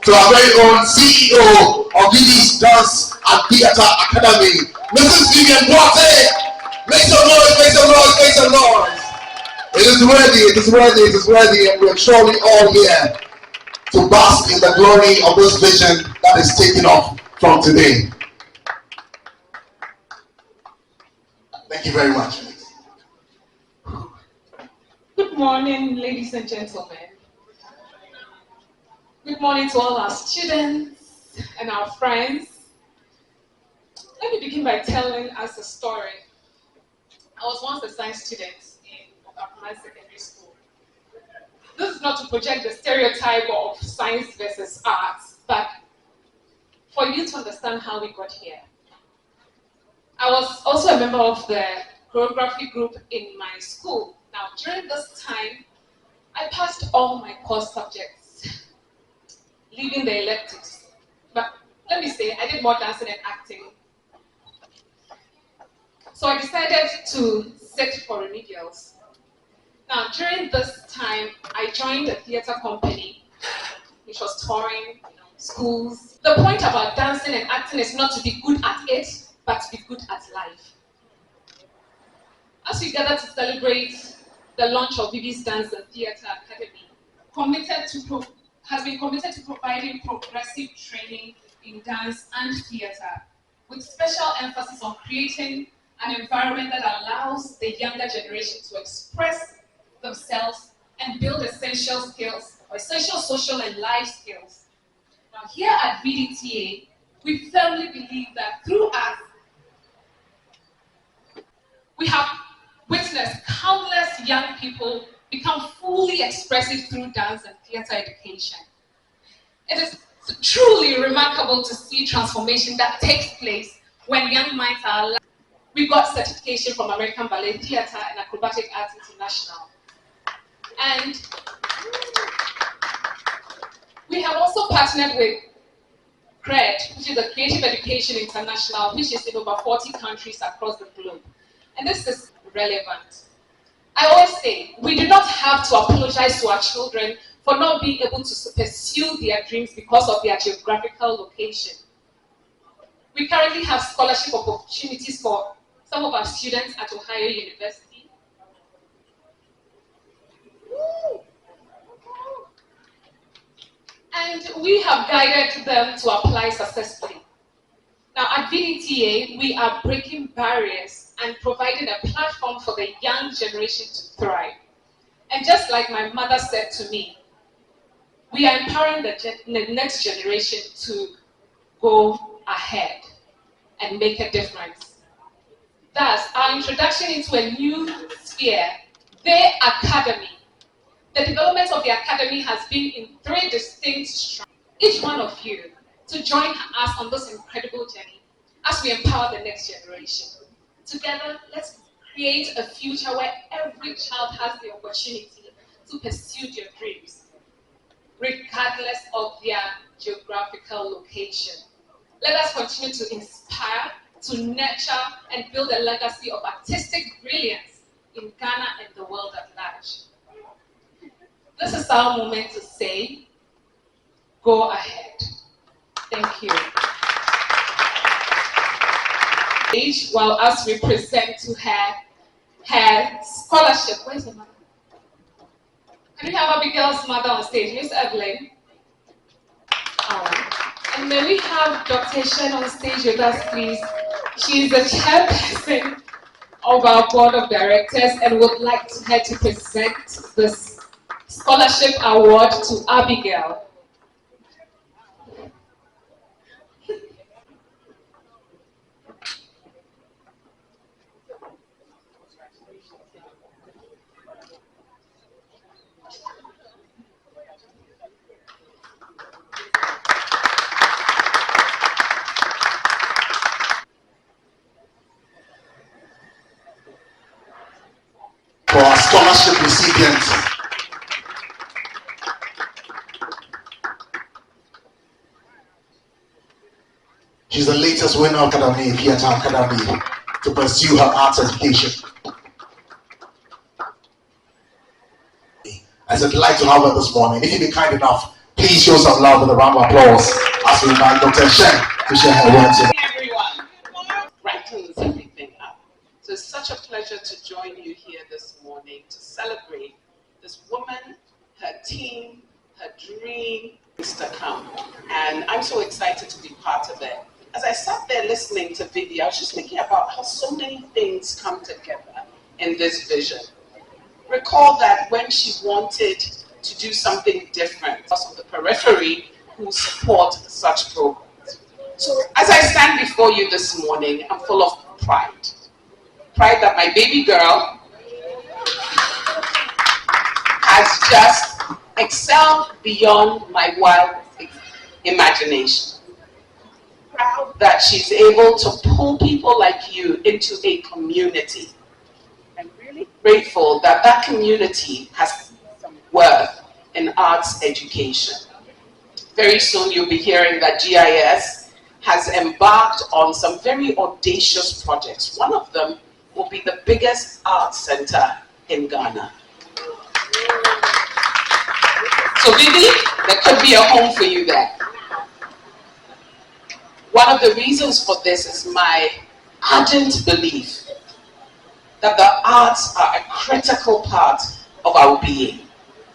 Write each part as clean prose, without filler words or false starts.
To our very own CEO of Vivie'S Dance and Theatre Academy, Mrs. Vivie'S. Make some noise, make some noise, make some noise. It is worthy, it is worthy, it is worthy, and we are surely all here to bask in the glory of this vision that is taking off from today. Thank you very much. Good morning, ladies and gentlemen. Good morning to all our students and our friends. Let me begin by telling us a story. I was once a science student in Oakland Secondary School. This is not to project the stereotype of science versus arts, but for you to understand how we got here. I was also a member of the choreography group in my school. Now, during this time, I passed all my core subjects, leaving the electives. But let me say, I did more dancing and acting. So I decided to sit for remedials. Now, during this time, I joined a theatre company, which was touring schools. The point about dancing and acting is not to be good at it, but to be good at life. As we gather to celebrate the launch of Vivie'S Dance and Theatre Academy, has been committed to providing progressive training in dance and theatre, with special emphasis on creating an environment that allows the younger generation to express themselves and build essential skills, or essential social and life skills. Now, here at VDTA, we firmly believe that through us, we have witnessed countless young people become fully expressive through dance and theatre education. It is truly remarkable to see transformation that takes place when young minds are allowed. We got certification from American Ballet Theatre and Acrobatic Arts International. And we have also partnered with CRED, which is the Creative Education International, which is in over 40 countries across the globe. And this is relevant. I always say, we do not have to apologize to our children for not being able to pursue their dreams because of their geographical location. We currently have scholarship opportunities for some of our students at Ohio University. And we have guided them to apply successfully. Now at VDTA, we are breaking barriers and providing a platform for the young generation to thrive. And just like my mother said to me, we are empowering the next generation to go ahead and make a difference. Thus, our introduction into a new sphere, the Academy. The development of the Academy has been in 3 distinct strands. Each one of you to join us on this incredible journey as we empower the next generation. Together, let's create a future where every child has the opportunity to pursue their dreams, regardless of their geographical location. Let us continue to inspire, to nurture, and build a legacy of artistic brilliance in Ghana and the world at large. This is our moment to say, go ahead. Thank you. While us we present to her scholarship. Where's the mother? Can we have Abigail's mother on stage? Miss Evelyn. And may we have Dr. Shen on stage with us, please? She is the chairperson of our board of directors and would like her to present this scholarship award to Abigail. For our scholarship recipients, she's the latest winner of Academy, Theatre Academy, to pursue her arts education. It's a delight to have her this morning. If you'd be kind enough, please show some love with a round of applause as we invite Dr. Shen to share her words. Everyone, brightens everything up. So it's such a pleasure to join you here this morning to celebrate this woman, her team, her dream is to come. And I'm so excited to be part of it. As I sat there listening to Vivie, I was just thinking about how so many things come together in this vision. Recall that when she wanted to do something different, because of the periphery who support such programs. So as I stand before you this morning, I'm full of pride. Pride that my baby girl has just excelled beyond my wildest imagination. Proud that she's able to pull people like you into a community. I'm really grateful that that community has some worth in arts education. Very soon you'll be hearing that GIS has embarked on some very audacious projects. One of them will be the biggest arts center in Ghana. So Vivie, there could be a home for you there. One of the reasons for this is my ardent belief that the arts are a critical part of our being.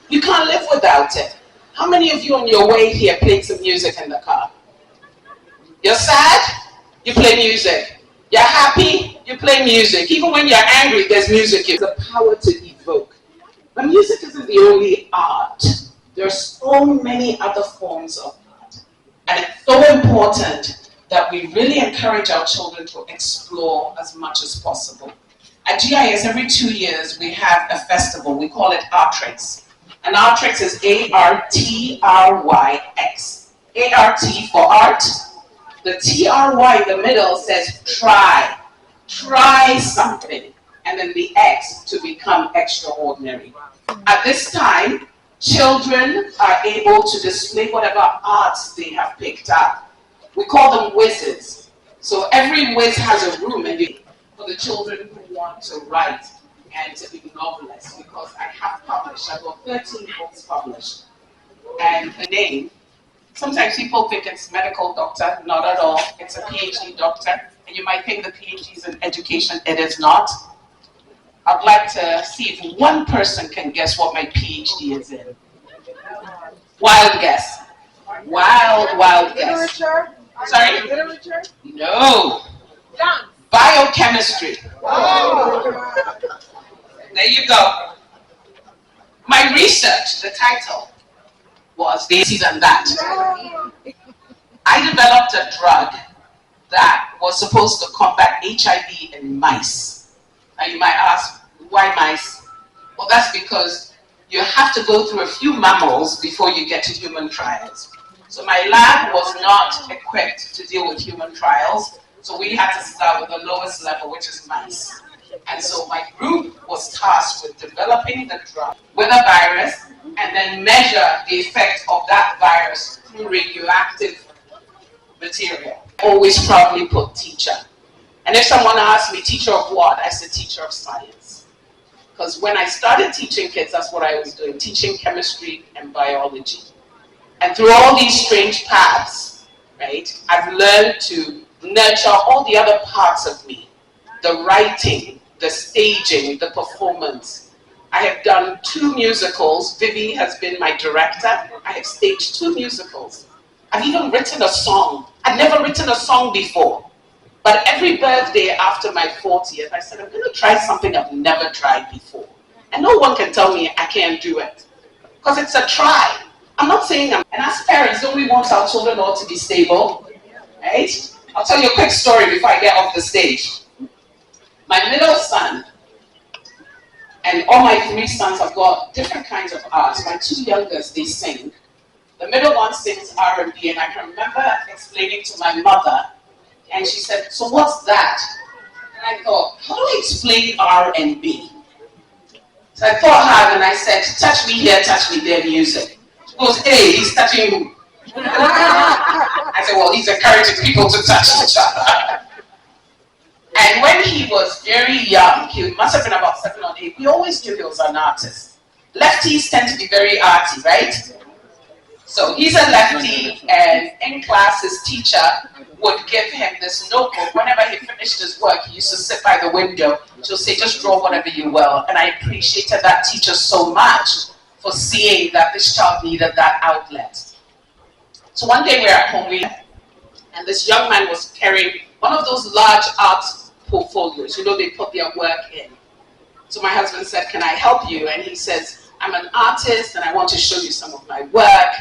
You can't live without it. How many of you on your way here played some music in the car? You're sad? You play music. You're happy? You play music. Even when you're angry, there's music. It's the power to evoke. But music isn't the only art. There are so many other forms of art. And it's so important that we really encourage our children to explore as much as possible. At GIS, every 2 years, we have a festival. We call it Artrix. And Artrix is ARTRYX. ART for art. The TRY in the middle says try. Try something. And then the X to become extraordinary. At this time, children are able to display whatever arts they have picked up. We call them wizards. So every whiz has a room for the children who want to write and to be novelists, because I have published, I've got 13 books published. And the name, sometimes people think it's medical doctor, not at all. It's a PhD doctor. And you might think the PhD is in education, it is not. I'd like to see if one person can guess what my PhD is in. Wild guess. Wild guess. Literature? Sorry? Literature? No. Dance. biochemistry. There you go. My research, the title was this and that. I developed a drug that was supposed to combat HIV in mice. Now you might ask, why mice? Well, that's because you have to go through a few mammals before you get to human trials. So my lab was not equipped to deal with human trials, so we had to start with the lowest level, which is mice. And so my group was tasked with developing the drug with a virus and then measure the effect of that virus through radioactive material. Always proudly put teacher. And if someone asks me, teacher of what? I said, teacher of science. Because when I started teaching kids, that's what I was doing, teaching chemistry and biology. And through all these strange paths, right, I've learned to nurture all the other parts of me. The writing, the staging, the performance. I have done 2 musicals. Vivi has been my director. I have staged 2 musicals. I've even written a song. I've never written a song before. But every birthday after my 40th, I said, I'm going to try something I've never tried before. And no one can tell me I can't do it. Because it's a try. I'm not saying and as parents, don't we want our children all to be stable? Right? I'll tell you a quick story before I get off the stage. My middle son, and all my 3 sons have got different kinds of arts. My 2 youngest, they sing. The middle one sings R&B, and I can remember explaining to my mother, and she said, so what's that? And I thought, how do I explain R&B? So I thought hard, and I said, touch me here, touch me there music. She goes, hey, he's touching who? I said, well, he's encouraging people to touch each other. And when he was very young, he must have been about 7 or 8, we always knew he was an artist. Lefties tend to be very arty, right? So he's a lefty, and in class, his teacher would give him this notebook. Whenever he finished his work, he used to sit by the window. She'll say, just draw whatever you will. And I appreciated that teacher so much for seeing that this child needed that outlet. So one day we're at home, and this young man was carrying one of those large art portfolios. You know, they put their work in. So my husband said, can I help you? And he says, I'm an artist, and I want to show you some of my work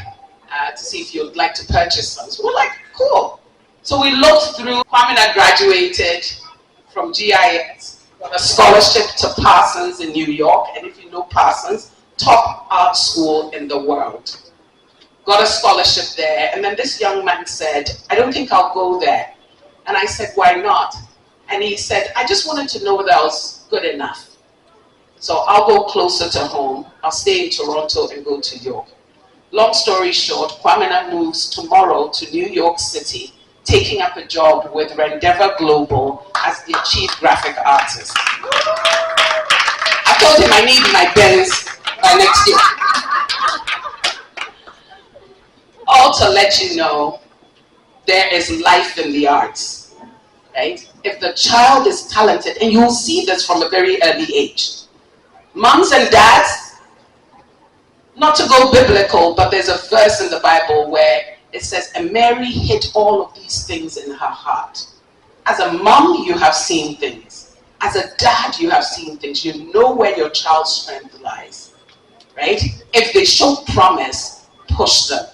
to see if you'd like to purchase some. So we're like, cool. So we looked through. Kwamina graduated from GIS, got a scholarship to Parsons in New York, and if you know Parsons, top art school in the world. Got a scholarship there, and then this young man said, I don't think I'll go there. And I said, why not? And he said, I just wanted to know whether I was good enough. So I'll go closer to home. I'll stay in Toronto and go to York. Long story short, Kwamina moves tomorrow to New York City, taking up a job with Rendeavor Global as the chief graphic artist. I told him I need my Benz by next year. All to let you know, there is life in the arts, right? If the child is talented, and you'll see this from a very early age. Moms and dads, not to go biblical, but there's a verse in the Bible where it says, and Mary hid all of these things in her heart. As a mom, you have seen things. As a dad, you have seen things. You know where your child's strength lies, right? If they show promise, push them.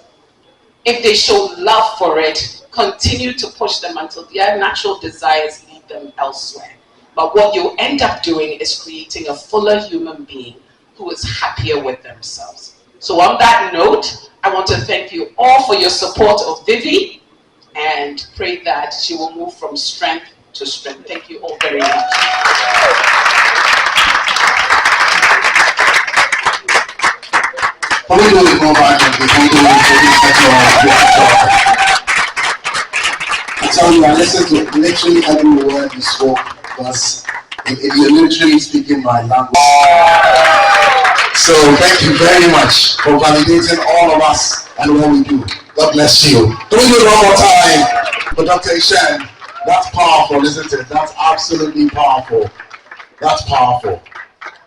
If they show love for it, continue to push them until their natural desires lead them elsewhere. But what you end up doing is creating a fuller human being who is happier with themselves. So on that note, I want to thank you all for your support of Vivi and pray that she will move from strength to strength. Thank you all very much. What we do is go back and I tell you, I listened to literally every word you spoke because you're literally speaking my language. So thank you very much for validating all of us and what we do. God bless you. Can we do it one more time for Dr. Ishan? That's powerful, isn't it? That's absolutely powerful. That's powerful.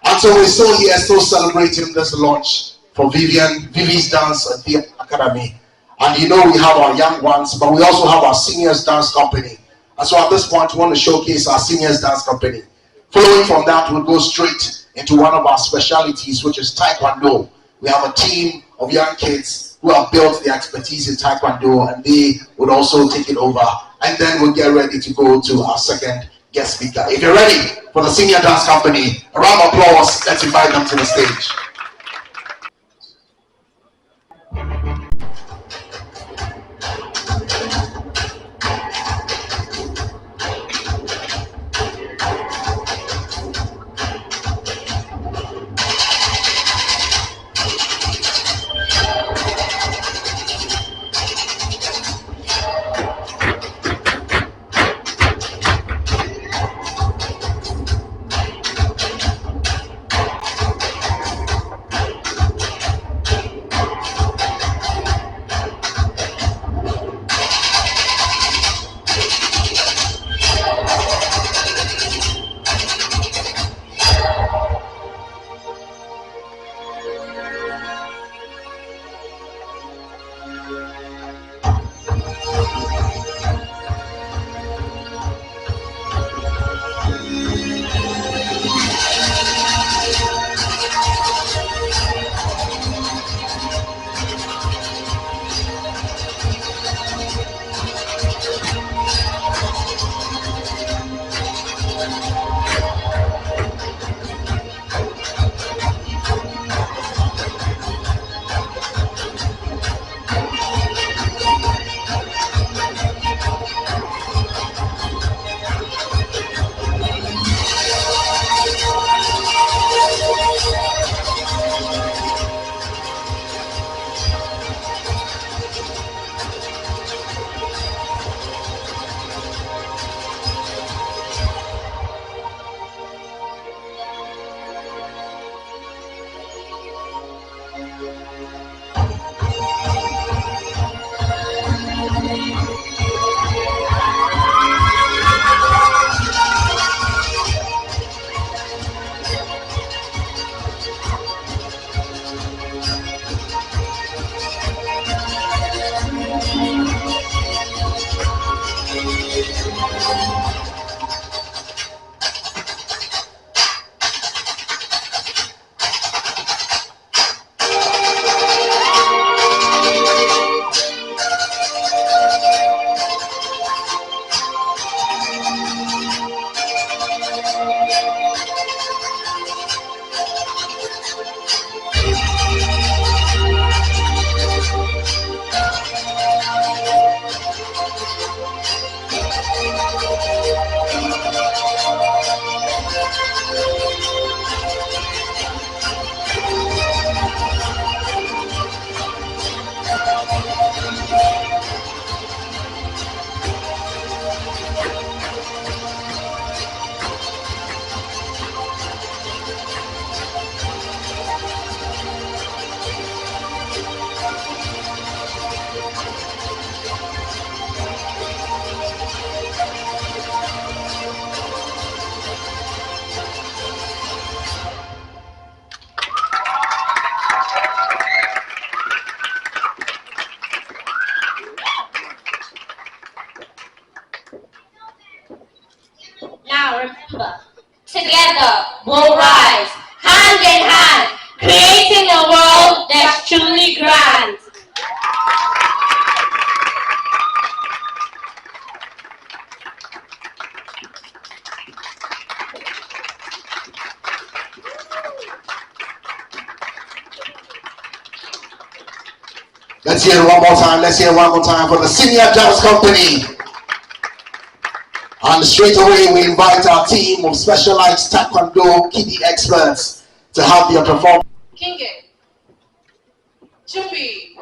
And so we're still here, still celebrating this launch for Vivie'S Dance and Theatre Academy. And you know we have our young ones, but we also have our seniors dance company. And so at this point, we want to showcase our seniors dance company. Following from that, we'll go straight into one of our specialties, which is Taekwondo. We have a team of young kids who have built their expertise in Taekwondo, and they would also take it over. And then we'll get ready to go to our second guest speaker. If you're ready for the senior dance company, a round of applause. Let's invite them to the stage. Now remember, together we'll rise, hand in hand, creating a world that's truly grand. Let's hear it one more time. Let's hear it one more time for the Senior Dance Company. And straight away, we invite our team of specialized Taekwondo kiddie experts to have their performance. Kinge, Chumbi,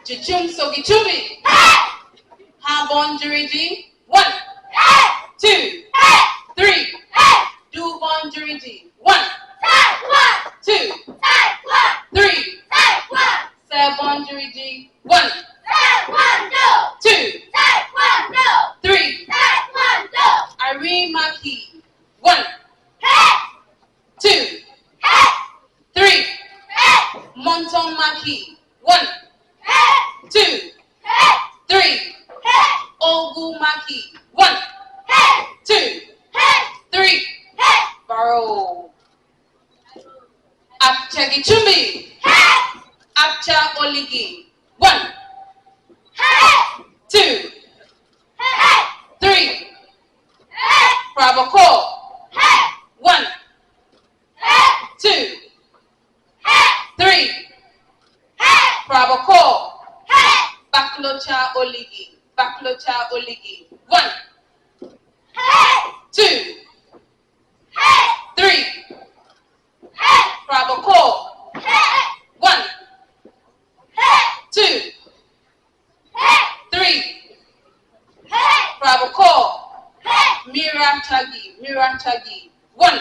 Juchum Sogi Chumbi, Habon Juriji, 1, 2, 3, do Bon Juriji, 1, 2, 3, Bon Juriji, 1, 2, 3, Irene Maki, 1, 2, 3, Monton Maki, 1, 2, 3, Ogu Maki. Gichumbi. Apcha Oligi. 1, 2, 3. Bravo. 1, 2, 3. Bravo. Baklocha Oligi. 1, 2, 3. Bravo. 1, 2, 3. Bravo. Mira Tagi. 1,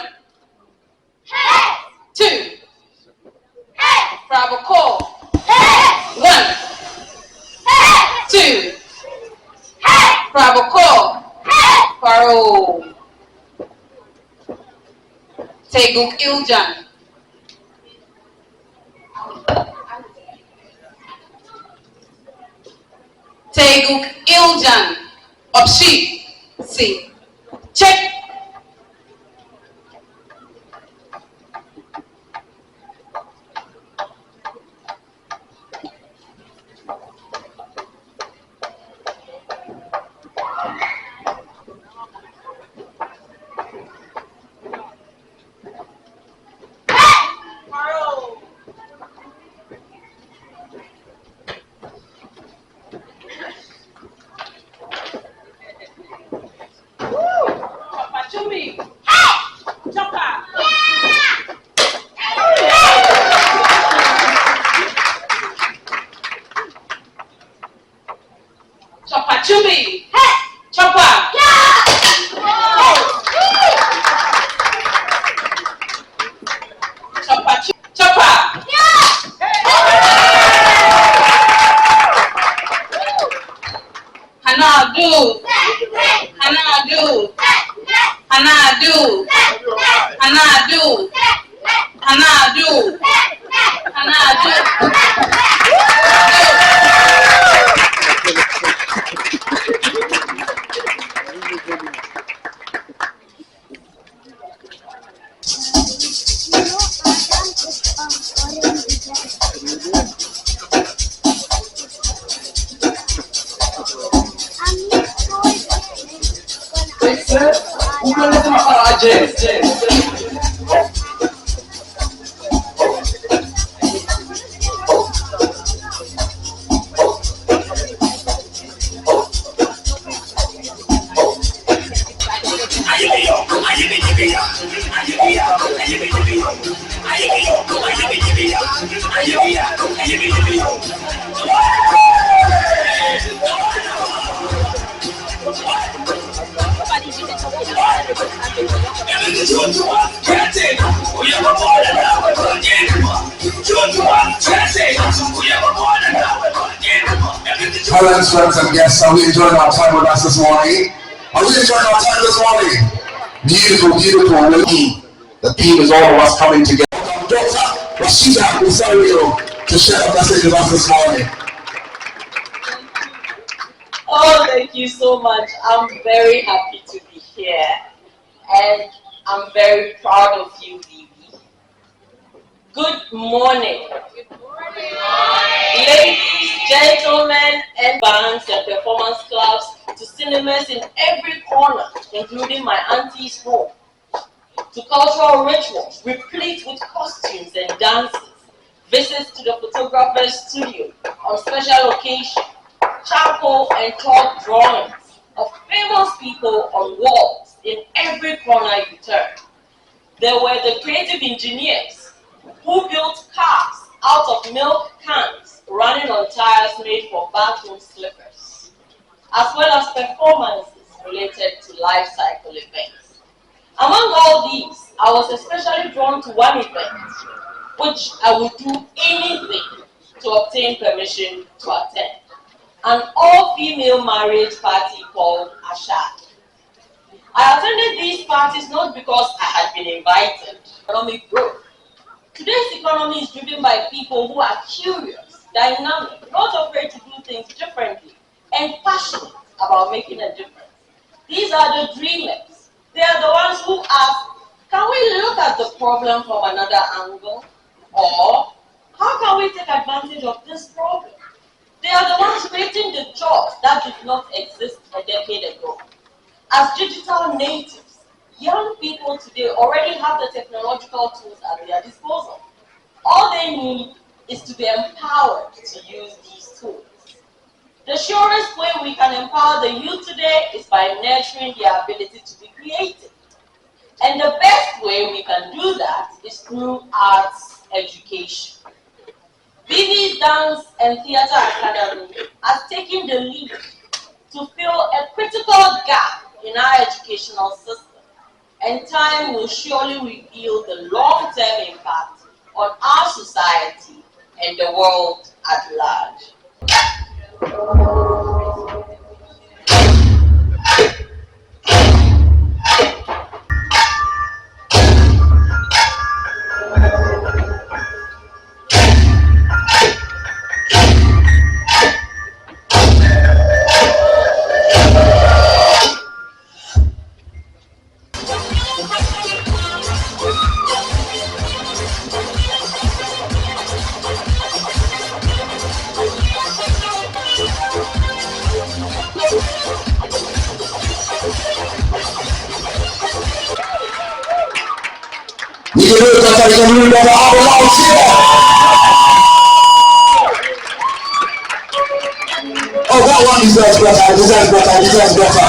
2. Bravo. 1, 2. Bravo. Faro. Teguk Iljan. Teguk Iljan. Opshi. C. Check. Chumbi. Chopper. Chopper. Hanadu. Parents, friends, and guests, are we enjoying our time with us this morning? Are we enjoying our time this morning? Beautiful, beautiful. The theme is all of us coming together. Dr. Rashida Rosario to share a message with us this morning. Oh, thank you so much. I'm very happy to be here, and I'm very proud of you, Vivi. Good morning. Good morning. Ladies, gentlemen, and bands and performance clubs, to cinemas in every corner, including my auntie's home, to cultural rituals replete with costumes and dances, visits to the photographer's studio on special occasions, charcoal and chalk drawings of famous people on walls in every corner you turn. There were the creative engineers who built cars out of milk cans running on tires made for bathroom slippers, as well as performances related to life cycle events. Among all these, I was especially drawn to one event, which I would do anything to obtain permission to attend: an all-female marriage party called Ashad. I attended these parties not because I had been invited. Economic growth. Today's economy is driven by people who are curious, dynamic, not afraid to do things differently, and passionate about making a difference. These are the dreamers. They are the ones who ask, can we look at the problem from another angle? Or how can we take advantage of this problem? They are the ones creating the jobs that did not exist a decade ago. As digital natives, young people today already have the technological tools at their disposal. All they need is to be empowered to use these tools. The surest way we can empower the youth today is by nurturing their ability to be creative. And the best way we can do that is through arts education. Vivie'S Dance and Theatre Academy has taken the lead to fill a critical gap in our educational system. And time will surely reveal the long-term impact on our society and the world at large. You can do it better, you can do it better. All the loud cheer. Oh, that one deserves better, deserves better, deserves better.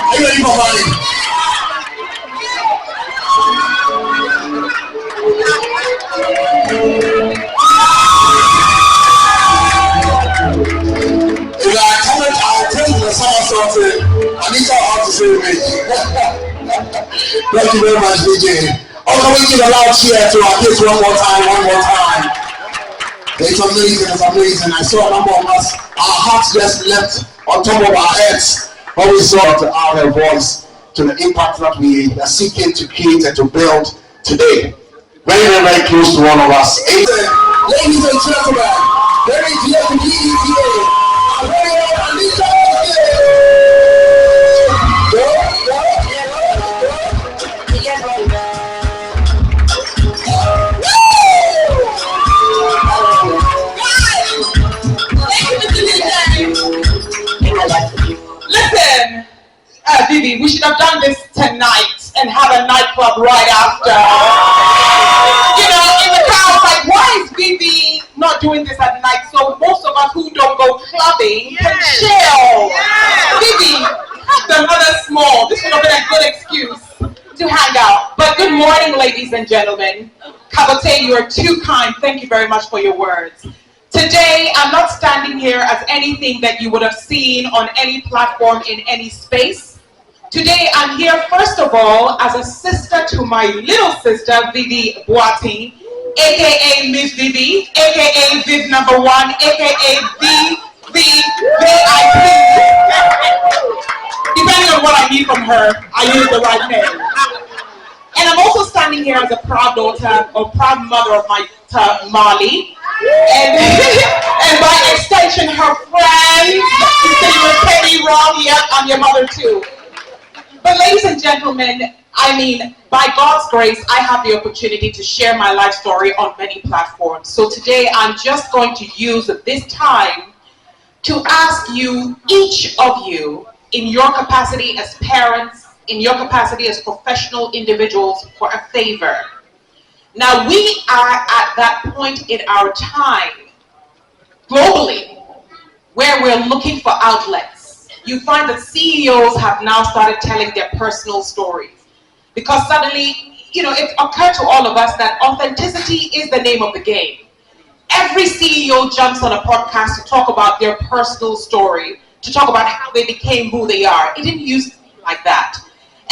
Are you ready for money? If I comment, I'll tell you the song something. I need to have to say with me. Thank you very much, DJ. Oh, can we give a loud cheer to our kids one more time, one more time? It's amazing, it's amazing. I saw a number of us, our hearts just leapt on top of our heads when we saw our voice to the impact that we are seeking to create and to build today. Very, very, very close to one of us. Ladies and gentlemen, very dear to be here. Our very own Anita. Listen, Vivi, we should have done this tonight and have a nightclub right after. You know, in the crowd, like, why is Vivi not doing this at night? So most of us who don't go clubbing can chill. Vivi, have the mother small. This would have been a good excuse to hang out. But good morning, ladies and gentlemen. Kabote, you are too kind. Thank you very much for your words. Today, I'm not standing here as anything that you would have seen on any platform in any space. Today, I'm here, first of all, as a sister to my little sister, Vivie Boateng, aka Miss Vivi, aka Viv number 1, aka VIP. Depending on what I need from her, I use the right name. And I'm also standing here as a proud daughter or proud mother of my Marley. And by extension, her friends. You say you were petty, wrong, yeah, I'm your mother too. But ladies and gentlemen, I mean, by God's grace, I have the opportunity to share my life story on many platforms. So today, I'm just going to use this time to ask you, each of you, in your capacity as parents, in your capacity as professional individuals, for a favor. Now, we are at that point in our time, globally, where we're looking for outlets. You find that CEOs have now started telling their personal stories. Because suddenly, you know, it occurred to all of us that authenticity is the name of the game. Every CEO jumps on a podcast to talk about their personal story, to talk about how they became who they are. It didn't used to be like that.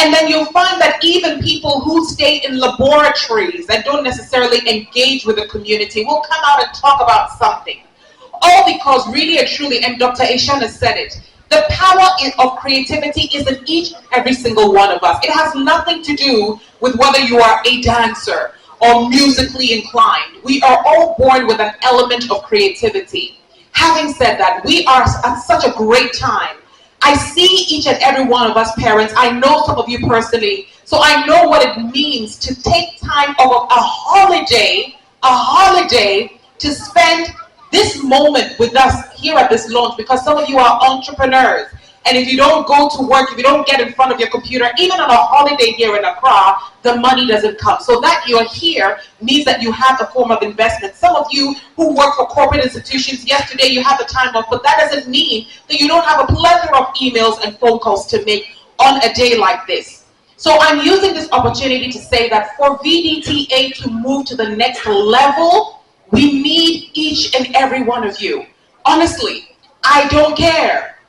And then you'll find that even people who stay in laboratories and don't necessarily engage with the community will come out and talk about something. All because really and truly, and Dr. Aishan has said it, the power of creativity is in each and every single one of us. It has nothing to do with whether you are a dancer or musically inclined. We are all born with an element of creativity. Having said that, we are at such a great time. I see each and every one of us parents. I know some of you personally. So I know what it means to take time off a holiday to spend this moment with us here at this launch, because some of you are entrepreneurs. And if you don't go to work, if you don't get in front of your computer, even on a holiday here in Accra, the money doesn't come. So that you're here means that you have a form of investment. Some of you who work for corporate institutions, yesterday you had the time off, but that doesn't mean that you don't have a plethora of emails and phone calls to make on a day like this. So I'm using this opportunity to say that for VDTA to move to the next level, we need each and every one of you. Honestly, I don't care.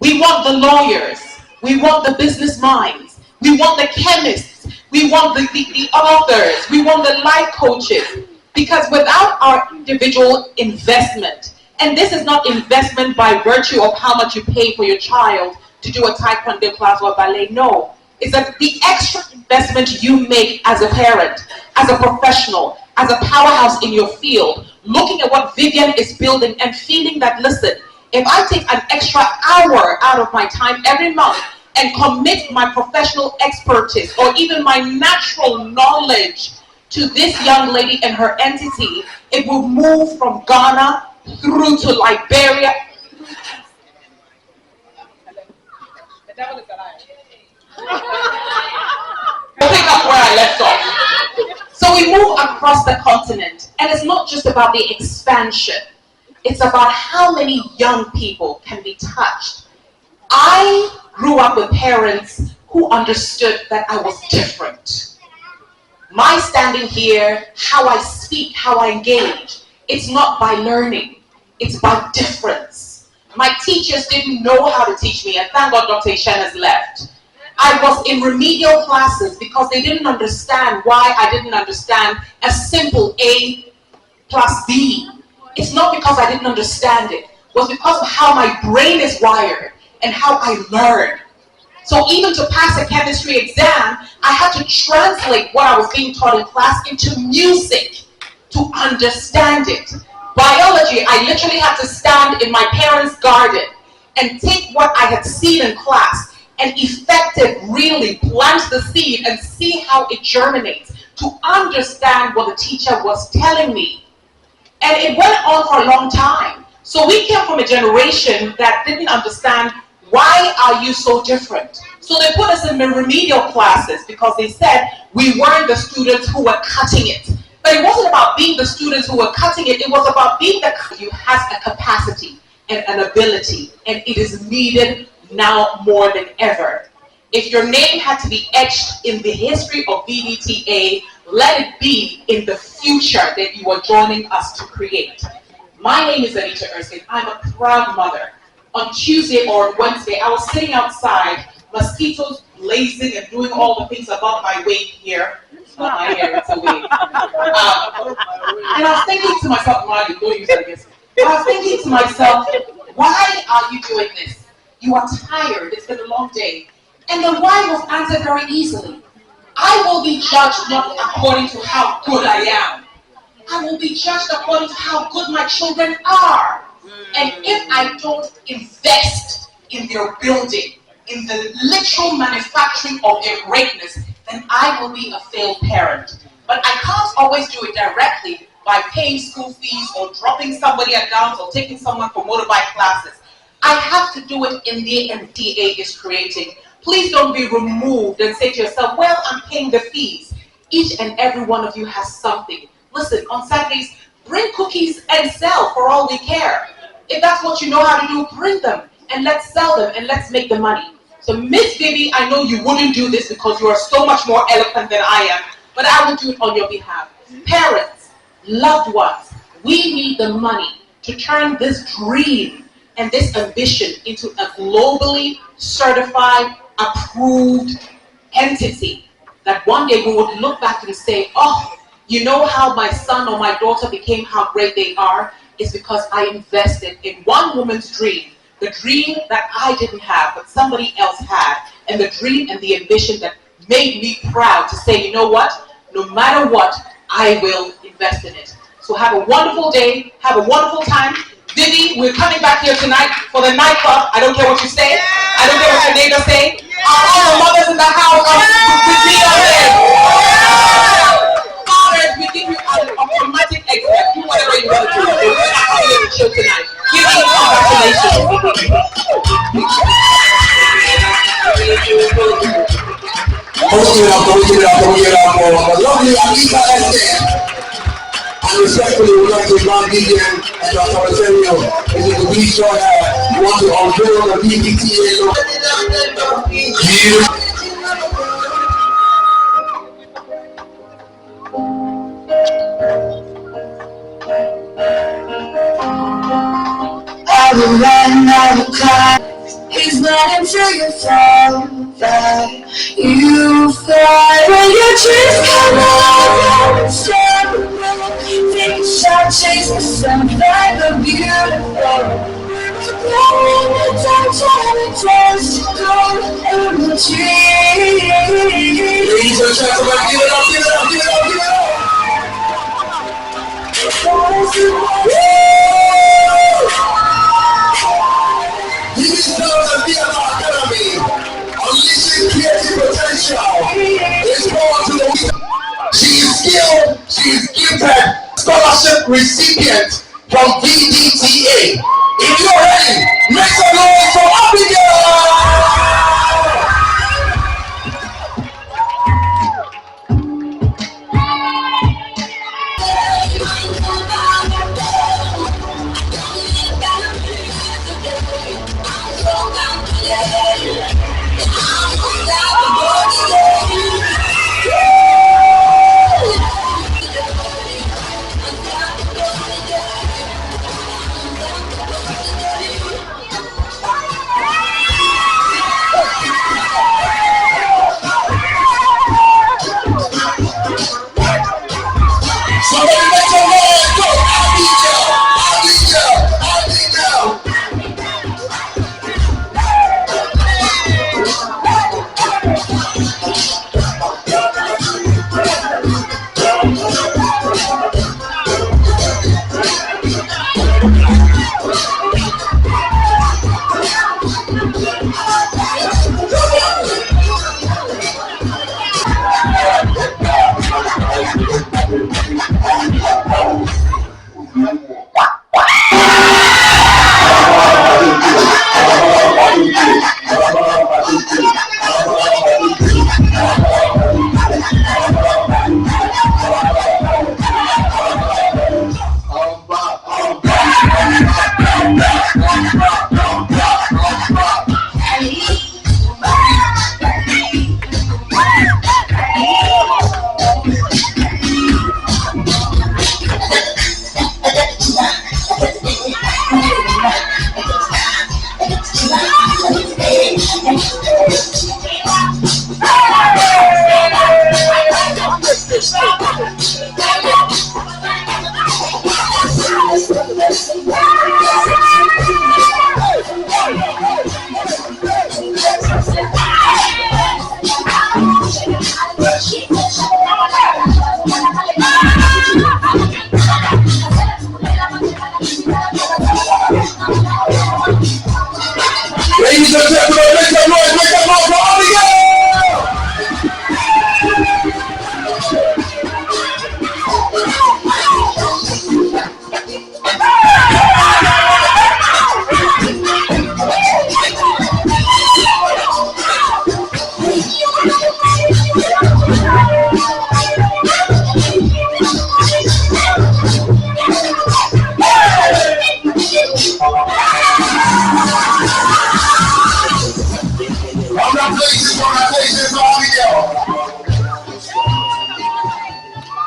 We want the lawyers, we want the business minds, we want the chemists, we want the authors, we want the life coaches. Because without our individual investment, and this is not investment by virtue of how much you pay for your child to do a taekwondo class or ballet, no. It's that the extra investment you make as a parent, as a professional, as a powerhouse in your field, looking at what Vivian is building and feeling that, listen, if I take an extra hour out of my time every month and commit my professional expertise or even my natural knowledge to this young lady and her entity, it will move from Ghana through to Liberia. I'll pick up where I left off. So we move across the continent, and it's not just about the expansion. It's about how many young people can be touched. I grew up with parents who understood that I was different. My standing here, how I speak, how I engage, it's not by learning, it's by difference. My teachers didn't know how to teach me, and thank God Dr. Ishan has left. I was in remedial classes because they didn't understand why I didn't understand a simple A plus B. It's not because I didn't understand it. It was because of how my brain is wired and how I learn. So even to pass a chemistry exam, I had to translate what I was being taught in class into music to understand it. Biology, I literally had to stand in my parents' garden and take what I had seen in class and really plant the seed and see how it germinates to understand what the teacher was telling me. And it went on for a long time. So we came from a generation that didn't understand, why are you so different? So they put us in the remedial classes because they said we weren't the students who were cutting it. But it wasn't about being the students who were cutting it. It was about being the you has a capacity and an ability, and it is needed now more than ever. If your name had to be etched in the history of VDTA, let it be in the future that you are joining us to create. My name is Anita Erskine. I'm a proud mother. On Tuesday or Wednesday, I was sitting outside, mosquitoes blazing and doing all the things above my weight here. It's not my hair, it's a wig. And I was thinking to myself, Marty, don't use that against me. I was thinking to myself, why are you doing this? You are tired, it's been a long day. And the why was answered very easily. I will be judged not according to how good I am. I will be judged according to how good my children are. And if I don't invest in their building, in the literal manufacturing of their greatness, then I will be a failed parent. But I can't always do it directly by paying school fees or dropping somebody at downs or taking someone for motorbike classes. I have to do it in the MTA is creating. Please don't be removed and say to yourself, well, I'm paying the fees. Each and every one of you has something. Listen, on Saturdays, bring cookies and sell for all we care. If that's what you know how to do, bring them and let's sell them and let's make the money. So Miss Vivi, I know you wouldn't do this because you are so much more eloquent than I am, but I will do it on your behalf. Parents, loved ones, we need the money to turn this dream and this ambition into a globally certified, approved entity that one day we would look back and say, oh, you know how my son or my daughter became how great they are? It's because I invested in one woman's dream, the dream that I didn't have, but somebody else had, and the dream and the ambition that made me proud to say, you know what? No matter what, I will invest in it. So have a wonderful day, have a wonderful time. Vivi, we're coming back here tonight for the nightclub. I don't care what you say. I don't care what your neighbors say. Are all the mothers in the house to be on it? Fathers, we give you an automatic exit. Do whatever you want to do. We're not having a show tonight. Give me congratulations. Give it up for the lovely Abigail Adjiri. And respectfully, we would like to invite Vivian and Dr. Material into the beach show here. We want to unveil the BBTA logo. I will run, I will climb. He's not until you fall that you fly. When your dreams come out, unstoppable. Think shall chase the sun like the beautiful. Blowing the dark time it turns to gold in the trees. Ladies and gentlemen, give it up, give it up, give it up, give it up. These girls at the Academy, unleashing creative potential. It's more to the week. She is skilled, she is gifted, scholarship recipient from VDTA. If you're ready, make some noise for Abigail! Ladies and gentlemen, make some noise for Abigail! Congratulations for Abigail.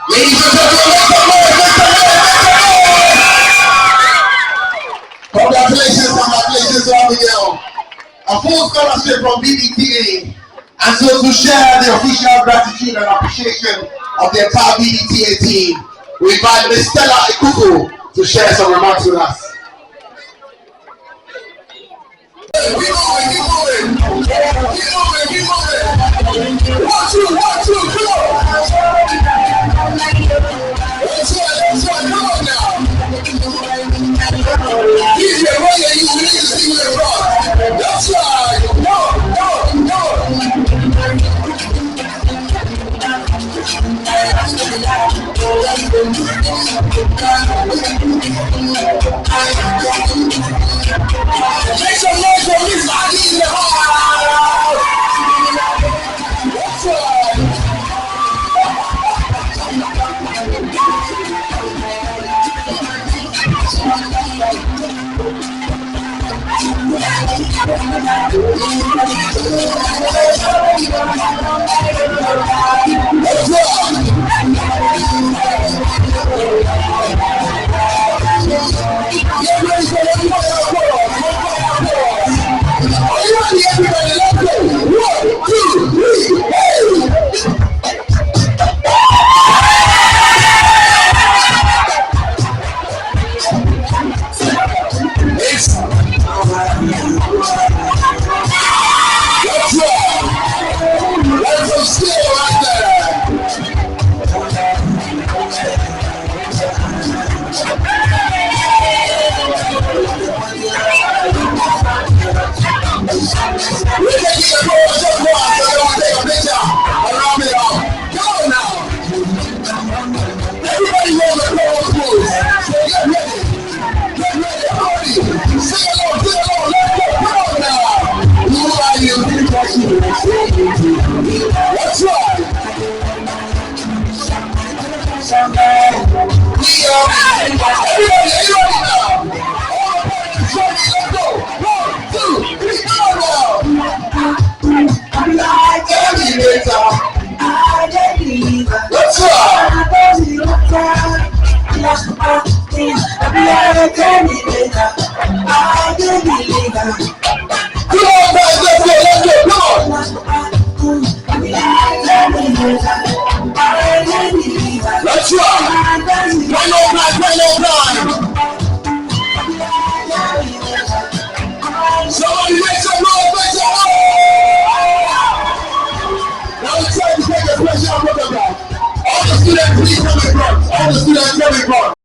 Ladies and gentlemen, make some noise, make some noise, make some noise! Congratulations to Abigail. A full scholarship from BBTA. And so to share the official gratitude and appreciation of the entire BBTA team, we invite Ms. Stella Ikuku to share some remarks with us. Keep moving. 1, 2, 1, 2, come on. That's right, come on now. DJ, right here, you need to see where you're from. That's right, come on. Make some noise for Miss Maggie in the house. That's right. Let's go. Get ready for the are you ready, everybody? Let's go. 1, 2, 3, hey! Let's go. Let's go still right there. We're taking the floor just once, so they want to take a picture around it all. Come on now. Everybody roll the floor smooth. So get ready. Get ready, party. Sing along, let's go. Come on now. Who are you? That's right. We are. Everybody now. Let's go. 1, 2, 3, come on now. Let's go. Come on, guys, let's go, come on. Let's rock. One more time. Somebody make some noise, make some noise. Now it's time to take a special photograph. All the students, please come in front. All the students come in front.